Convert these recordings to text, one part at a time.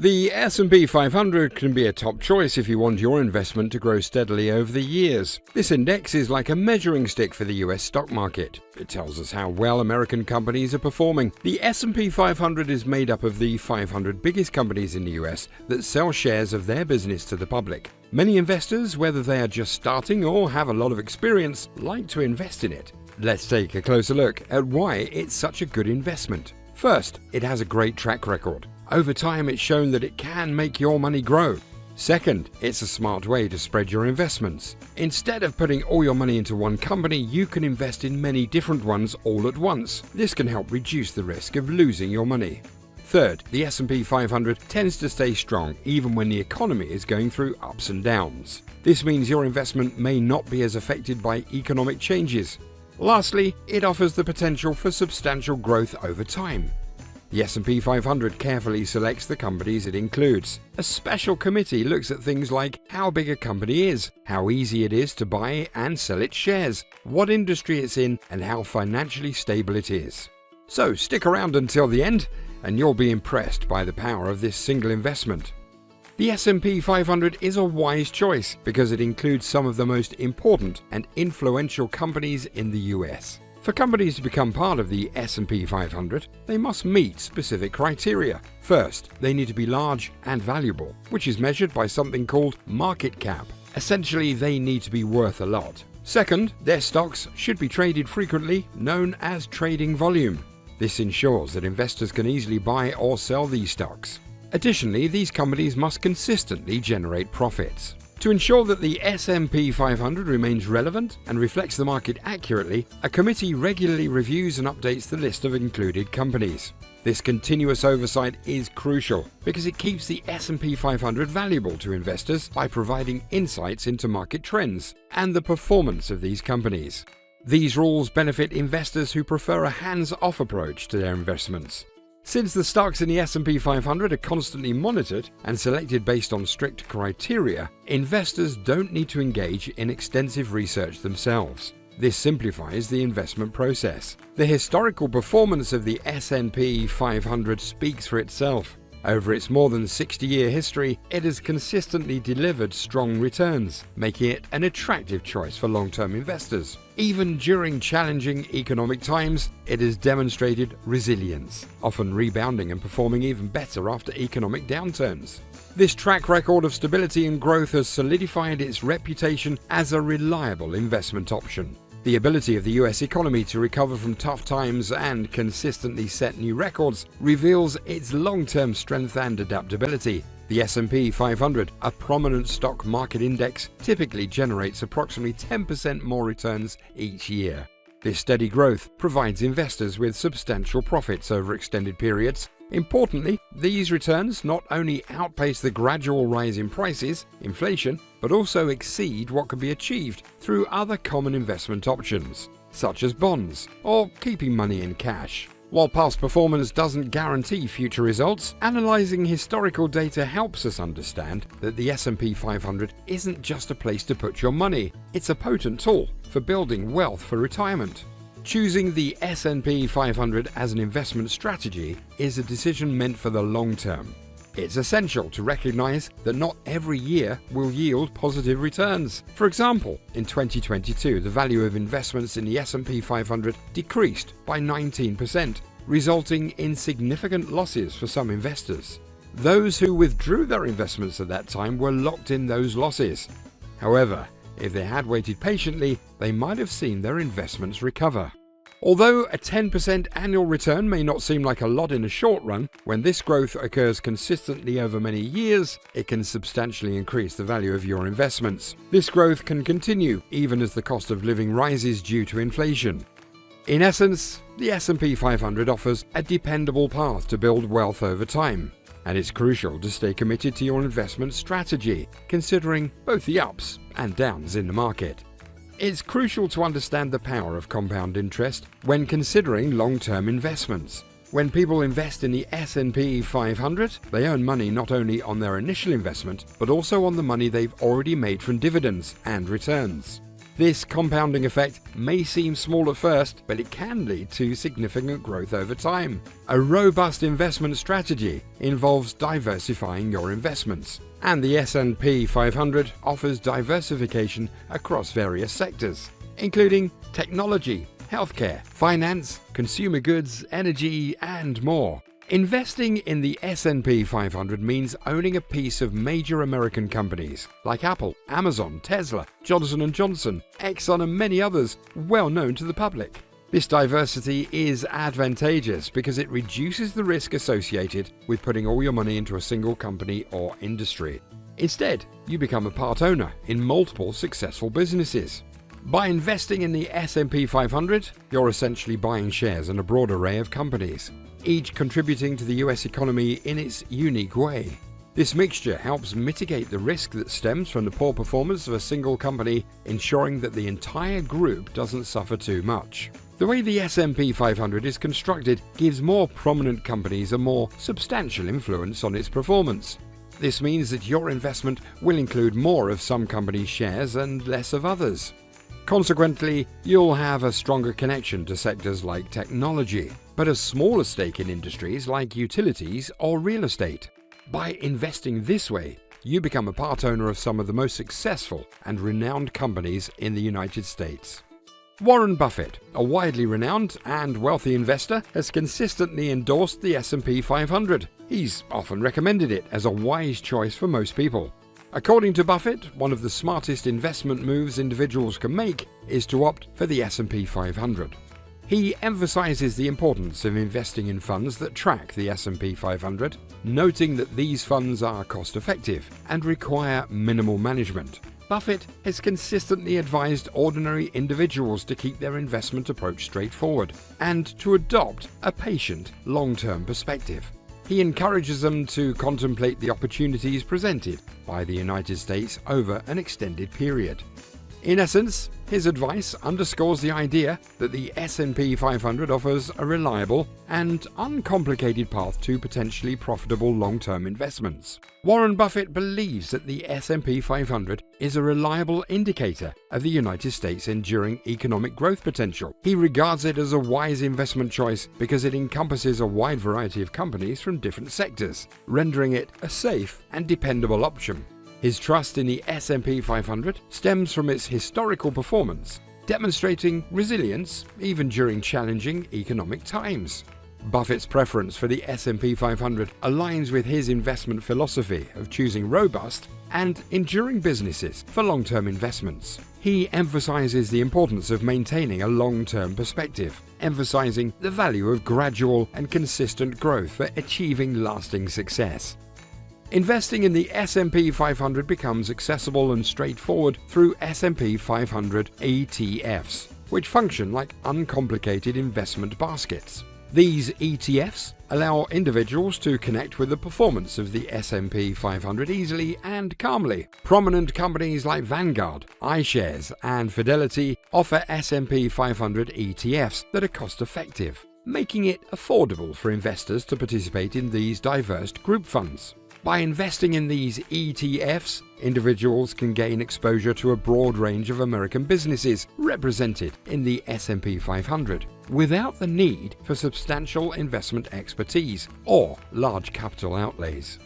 The S&P 500 can be a top choice if you want your investment to grow steadily over the years. This index is like a measuring stick for the US stock market. It tells us how well American companies are performing. The S&P 500 is made up of the 500 biggest companies in the US that sell shares of their business to the public. Many investors, whether they are just starting or have a lot of experience, like to invest in it. Let's take a closer look at why it's such a good investment. First, it has a great track record. Over time, it's shown that it can make your money grow. Second, it's a smart way to spread your investments. Instead of putting all your money into one company, you can invest in many different ones all at once. This can help reduce the risk of losing your money. Third, the S&P 500 tends to stay strong even when the economy is going through ups and downs. This means your investment may not be as affected by economic changes. Lastly, it offers the potential for substantial growth over time. The S&P 500 carefully selects the companies it includes. A special committee looks at things like how big a company is, how easy it is to buy and sell its shares, what industry it's in, and how financially stable it is. So stick around until the end, and you'll be impressed by the power of this single investment. The S&P 500 is a wise choice because it includes some of the most important and influential companies in the US. For companies to become part of the S&P 500, they must meet specific criteria. First, they need to be large and valuable, which is measured by something called market cap. Essentially, they need to be worth a lot. Second, their stocks should be traded frequently, known as trading volume. This ensures that investors can easily buy or sell these stocks. Additionally, these companies must consistently generate profits. To ensure that the S&P 500 remains relevant and reflects the market accurately, a committee regularly reviews and updates the list of included companies. This continuous oversight is crucial because it keeps the S&P 500 valuable to investors by providing insights into market trends and the performance of these companies. These rules benefit investors who prefer a hands-off approach to their investments. Since the stocks in the S&P 500 are constantly monitored and selected based on strict criteria, investors don't need to engage in extensive research themselves. This simplifies the investment process. The historical performance of the S&P 500 speaks for itself. Over its more than 60-year history, it has consistently delivered strong returns, making it an attractive choice for long-term investors. Even during challenging economic times, it has demonstrated resilience, often rebounding and performing even better after economic downturns. This track record of stability and growth has solidified its reputation as a reliable investment option. The ability of the US economy to recover from tough times and consistently set new records reveals its long-term strength and adaptability. The S&P 500, a prominent stock market index, typically generates approximately 10% more returns each year. This steady growth provides investors with substantial profits over extended periods. Importantly, these returns not only outpace the gradual rise in prices, inflation, but also exceed what can be achieved through other common investment options, such as bonds or keeping money in cash. While past performance doesn't guarantee future results, analyzing historical data helps us understand that the S&P 500 isn't just a place to put your money, it's a potent tool for building wealth for retirement. Choosing the S&P 500 as an investment strategy is a decision meant for the long term. It's essential to recognize that not every year will yield positive returns. For example, in 2022, the value of investments in the S&P 500 decreased by 19%, resulting in significant losses for some investors. Those who withdrew their investments at that time were locked in those losses. However, if they had waited patiently, they might have seen their investments recover. Although a 10% annual return may not seem like a lot in the short run, when this growth occurs consistently over many years, it can substantially increase the value of your investments. This growth can continue even as the cost of living rises due to inflation. In essence, the S&P 500 offers a dependable path to build wealth over time, and it's crucial to stay committed to your investment strategy, considering both the ups and downs in the market. It's crucial to understand the power of compound interest when considering long-term investments. When people invest in the S&P 500, they earn money not only on their initial investment, but also on the money they've already made from dividends and returns. This compounding effect may seem small at first, but it can lead to significant growth over time. A robust investment strategy involves diversifying your investments, and the S&P 500 offers diversification across various sectors, including technology, healthcare, finance, consumer goods, energy, and more. Investing in the S&P 500 means owning a piece of major American companies like Apple, Amazon, Tesla, Johnson & Johnson, Exxon, and many others well known to the public. This diversity is advantageous because it reduces the risk associated with putting all your money into a single company or industry. Instead, you become a part owner in multiple successful businesses. By investing in the S&P 500, you're essentially buying shares in a broad array of companies, each contributing to the US economy in its unique way. This mixture helps mitigate the risk that stems from the poor performance of a single company, ensuring that the entire group doesn't suffer too much. The way the S&P 500 is constructed gives more prominent companies a more substantial influence on its performance. This means that your investment will include more of some companies' shares and less of others. Consequently, you'll have a stronger connection to sectors like technology, but a smaller stake in industries like utilities or real estate. By investing this way, you become a part owner of some of the most successful and renowned companies in the United States. Warren Buffett, a widely renowned and wealthy investor, has consistently endorsed the S&P 500. He's often recommended it as a wise choice for most people. According to Buffett, one of the smartest investment moves individuals can make is to opt for the S&P 500. He emphasizes the importance of investing in funds that track the S&P 500, noting that these funds are cost-effective and require minimal management. Buffett has consistently advised ordinary individuals to keep their investment approach straightforward and to adopt a patient, long-term perspective. He encourages them to contemplate the opportunities presented by the United States over an extended period. In essence, his advice underscores the idea that the S&P 500 offers a reliable and uncomplicated path to potentially profitable long-term investments. Warren Buffett believes that the S&P 500 is a reliable indicator of the United States' enduring economic growth potential. He regards it as a wise investment choice because it encompasses a wide variety of companies from different sectors, rendering it a safe and dependable option. His trust in the S&P 500 stems from its historical performance, demonstrating resilience even during challenging economic times. Buffett's preference for the S&P 500 aligns with his investment philosophy of choosing robust and enduring businesses for long-term investments. He emphasizes the importance of maintaining a long-term perspective, emphasizing the value of gradual and consistent growth for achieving lasting success. Investing in the S&P 500 becomes accessible and straightforward through S&P 500 ETFs, which function like uncomplicated investment baskets. These ETFs allow individuals to connect with the performance of the S&P 500 easily and calmly. Prominent companies like Vanguard, iShares, and Fidelity offer S&P 500 ETFs that are cost-effective, making it affordable for investors to participate in these diverse group funds. By investing in these ETFs, individuals can gain exposure to a broad range of American businesses represented in the S&P 500 without the need for substantial investment expertise or large capital outlays.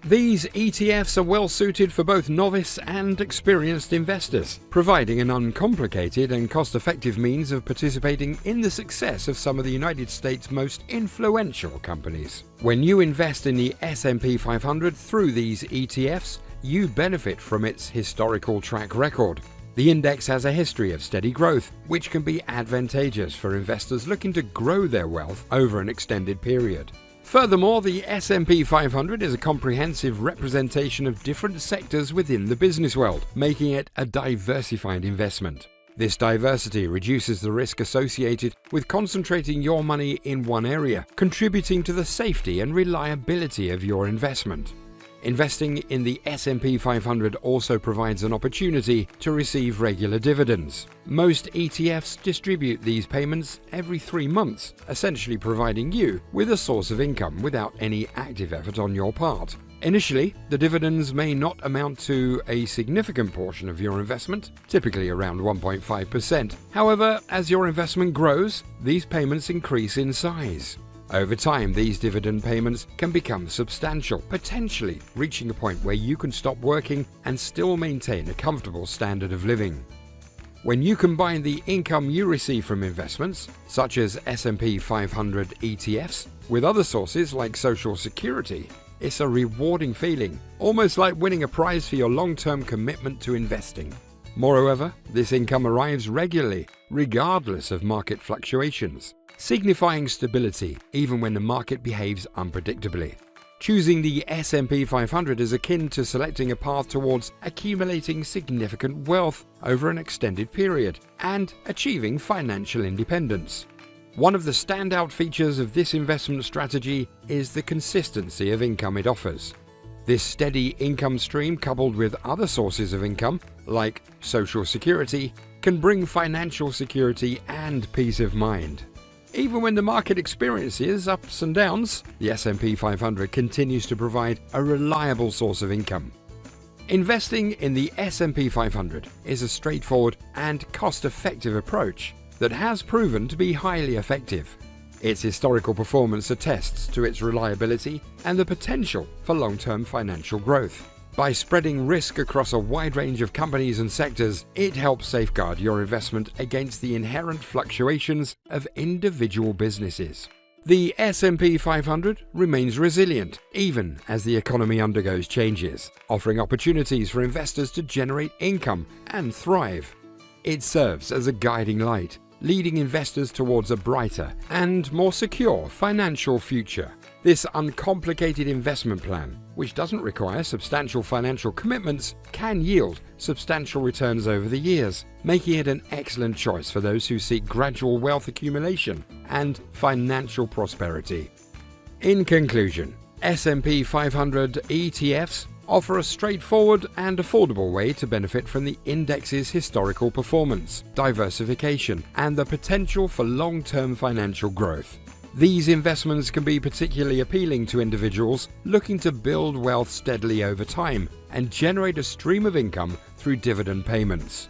These ETFs are well suited for both novice and experienced investors, providing an uncomplicated and cost-effective means of participating in the success of some of the United States' most influential companies. When you invest in the S&P 500 through these ETFs, you benefit from its historical track record. The index has a history of steady growth, which can be advantageous for investors looking to grow their wealth over an extended period. Furthermore, the S&P 500 is a comprehensive representation of different sectors within the business world, making it a diversified investment. This diversity reduces the risk associated with concentrating your money in one area, contributing to the safety and reliability of your investment. Investing in the S&P 500 also provides an opportunity to receive regular dividends. Most ETFs distribute these payments every 3 months, essentially providing you with a source of income without any active effort on your part. Initially, the dividends may not amount to a significant portion of your investment, typically around 1.5%. However, as your investment grows, these payments increase in size. Over time, these dividend payments can become substantial, potentially reaching a point where you can stop working and still maintain a comfortable standard of living. When you combine the income you receive from investments, such as S&P 500 ETFs, with other sources like Social Security, it's a rewarding feeling, almost like winning a prize for your long-term commitment to investing. Moreover, this income arrives regularly, regardless of market fluctuations, signifying stability even when the market behaves unpredictably. Choosing the S&P 500 is akin to selecting a path towards accumulating significant wealth over an extended period and achieving financial independence. One of the standout features of this investment strategy is the consistency of income it offers. This steady income stream, coupled with other sources of income, like Social Security, can bring financial security and peace of mind. Even when the market experiences ups and downs, the S&P 500 continues to provide a reliable source of income. Investing in the S&P 500 is a straightforward and cost-effective approach that has proven to be highly effective. Its historical performance attests to its reliability and the potential for long-term financial growth. By spreading risk across a wide range of companies and sectors, it helps safeguard your investment against the inherent fluctuations of individual businesses. The S&P 500 remains resilient even as the economy undergoes changes, offering opportunities for investors to generate income and thrive. It serves as a guiding light, leading investors towards a brighter and more secure financial future. This uncomplicated investment plan, which doesn't require substantial financial commitments, can yield substantial returns over the years, making it an excellent choice for those who seek gradual wealth accumulation and financial prosperity. In conclusion, S&P 500 ETFs offer a straightforward and affordable way to benefit from the index's historical performance, diversification, and the potential for long-term financial growth. These investments can be particularly appealing to individuals looking to build wealth steadily over time and generate a stream of income through dividend payments.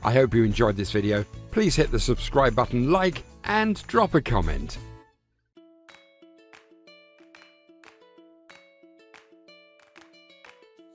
I hope you enjoyed this video. Please hit the subscribe button, like, and drop a comment.